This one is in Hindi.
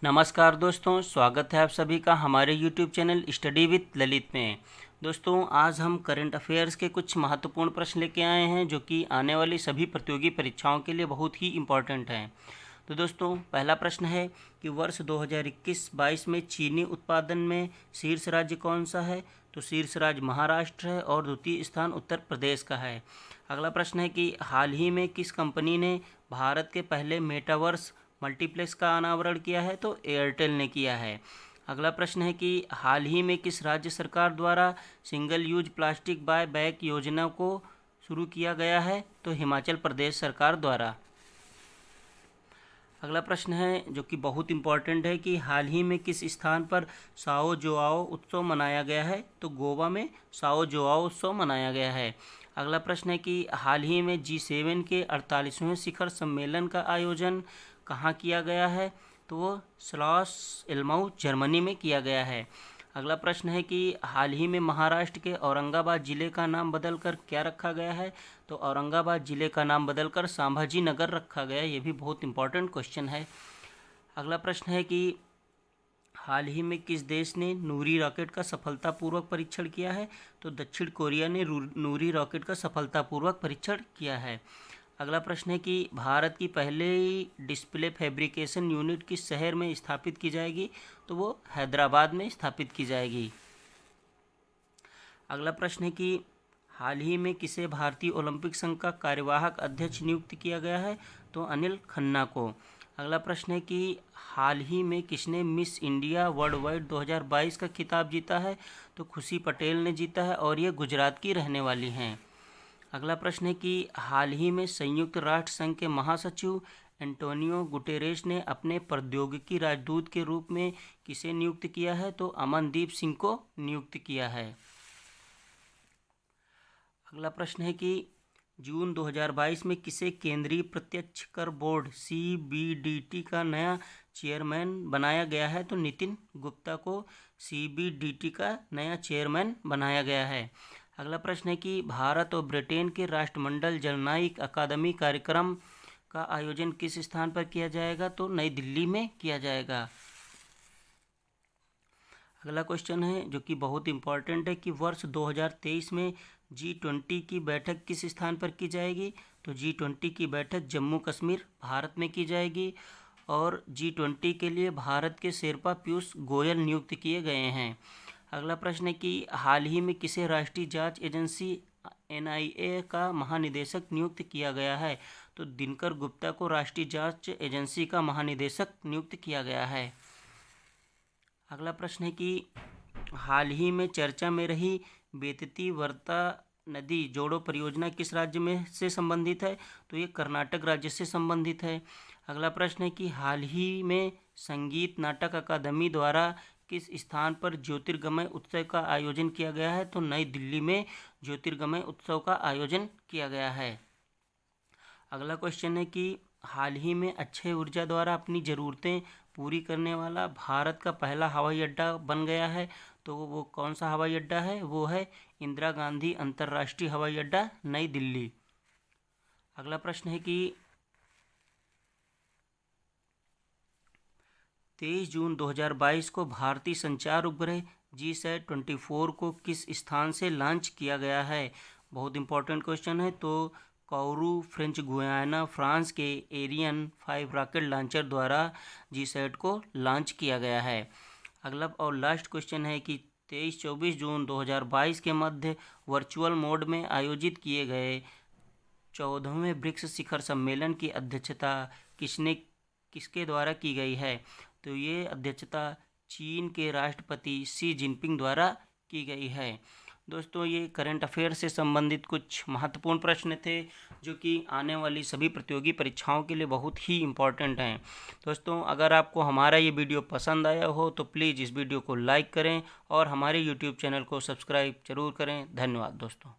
नमस्कार दोस्तों, स्वागत है आप सभी का हमारे YouTube channel study with Lalit में। दोस्तों, आज हम करंट अफेयर्स के कुछ महत्वपूर्ण प्रश्न लेके आए हैं जो कि आने वाली सभी प्रतियोगी परीक्षाओं के लिए बहुत ही इम्पोर्टेंट हैं। तो दोस्तों, पहला प्रश्न है कि वर्ष 2021-22 में चीनी उत्पादन में शीर्ष राज्य कौन सा है? तो शीर्ष राज्य महाराष्ट्र है और द्वितीय स्थान उत्तर प्रदेश का है। अगला प्रश्न है कि हाल ही में किस कंपनी ने भारत के पहले मेटावर्स मल्टीप्लेक्स का अनावरण किया है? तो एयरटेल ने किया है। अगला प्रश्न है कि हाल ही में किस राज्य सरकार द्वारा single use plastic bye bag योजना को शुरू किया गया है? तो हिमाचल प्रदेश सरकार द्वारा। अगला प्रश्न है जो कि बहुत इम्पॉर्टेंट है कि हाल ही में किस स्थान पर साओ जोआओ उत्सव मनाया गया है? तो गोवा में साओ जोआओ उत्सव मनाया गया है। अगला प्रश्न है कि हाल ही में G7 के 48वें शिखर सम्मेलन का आयोजन कहाँ किया गया है? तो वो स्लॉस एल्माउ जर्मनी में किया गया है। अगला प्रश्न है कि हाल ही में महाराष्ट्र के औरंगाबाद ज़िले का नाम बदलकर क्या रखा गया है? तो औरंगाबाद ज़िले का नाम बदलकर संभाजी नगर रखा गया है। ये भी बहुत इंपॉर्टेंट क्वेश्चन है। अगला प्रश्न है कि हाल ही में किस देश ने नूरी रॉकेट का सफलतापूर्वक परीक्षण किया है? तो दक्षिण कोरिया ने नूरी रॉकेट का सफलतापूर्वक परीक्षण किया है। अगला प्रश्न है कि भारत की पहली डिस्प्ले फैब्रिकेशन यूनिट किस शहर में स्थापित की जाएगी? तो वो हैदराबाद में स्थापित की जाएगी। अगला प्रश्न है कि हाल ही में किसे भारतीय ओलंपिक संघ का कार्यवाहक अध्यक्ष नियुक्त किया गया है? तो अनिल खन्ना को। अगला प्रश्न है कि हाल ही में किसने मिस इंडिया वर्ल्ड वाइड 2022 का खिताब जीता है? तो खुशी पटेल ने जीता है और ये गुजरात की रहने वाली हैं। अगला प्रश्न है कि हाल ही में संयुक्त राष्ट्र संघ के महासचिव एंटोनियो गुटेरेस ने अपने प्रौद्योगिकी राजदूत के रूप में किसे नियुक्त किया है? तो अमनदीप सिंह को नियुक्त किया है। अगला प्रश्न है कि जून 2022 में किसे केंद्रीय प्रत्यक्ष कर बोर्ड CBDT का नया चेयरमैन बनाया गया है? तो नितिन गुप्ता को CBDT का नया चेयरमैन बनाया गया है। अगला प्रश्न है कि भारत और ब्रिटेन के राष्ट्रमंडल जननायक अकादमी कार्यक्रम का आयोजन किस स्थान पर किया जाएगा? तो नई दिल्ली में किया जाएगा। अगला क्वेश्चन है जो कि बहुत इंपॉर्टेंट है कि वर्ष 2023 में G20 की बैठक किस स्थान पर की जाएगी? तो G20 की बैठक जम्मू कश्मीर भारत में की जाएगी और G20 के लिए भारत के शेरपा पीयूष गोयल नियुक्त किए गए हैं। अगला प्रश्न है कि हाल ही में किसे राष्ट्रीय जांच एजेंसी NIA का महानिदेशक नियुक्त किया गया है? तो दिनकर गुप्ता को राष्ट्रीय जांच एजेंसी का महानिदेशक नियुक्त किया गया है। अगला प्रश्न है कि हाल ही में चर्चा में रही बेतती वर्ता नदी जोड़ो परियोजना किस राज्य में से संबंधित है? तो ये कर्नाटक राज्य से संबंधित है। अगला प्रश्न है कि हाल ही में संगीत नाटक अकादमी द्वारा किस स्थान पर ज्योतिर्गमय उत्सव का आयोजन किया गया है? तो नई दिल्ली में ज्योतिर्गमय उत्सव का आयोजन किया गया है। अगला क्वेश्चन है कि हाल ही में अक्षय ऊर्जा द्वारा अपनी ज़रूरतें पूरी करने वाला भारत का पहला हवाई अड्डा बन गया है। तो वो कौन सा हवाई अड्डा है? वो है इंदिरा गांधी अंतर्राष्ट्रीय हवाई अड्डा, नई दिल्ली। अगला प्रश्न है कि 23 जून 2022 को भारतीय संचार उपग्रह GSAT-24 को किस स्थान से लॉन्च किया गया है? बहुत इंपॉर्टेंट क्वेश्चन है। तो कौरू फ्रेंच गुयाना फ्रांस के एरियन 5 रॉकेट लॉन्चर द्वारा GSAT को लॉन्च किया गया है। अगला और लास्ट क्वेश्चन है कि 23-24 जून 2022 के मध्य वर्चुअल मोड में आयोजित किए गए 14वें ब्रिक्स शिखर सम्मेलन की अध्यक्षता किसके द्वारा की गई है? तो ये अध्यक्षता चीन के राष्ट्रपति शी जिनपिंग द्वारा की गई है। दोस्तों, ये करंट अफेयर से संबंधित कुछ महत्वपूर्ण प्रश्न थे जो कि आने वाली सभी प्रतियोगी परीक्षाओं के लिए बहुत ही इम्पोर्टेंट हैं। दोस्तों, अगर आपको हमारा ये वीडियो पसंद आया हो तो प्लीज़ इस वीडियो को लाइक करें और हमारे YouTube चैनल को सब्सक्राइब जरूर करें। धन्यवाद दोस्तों।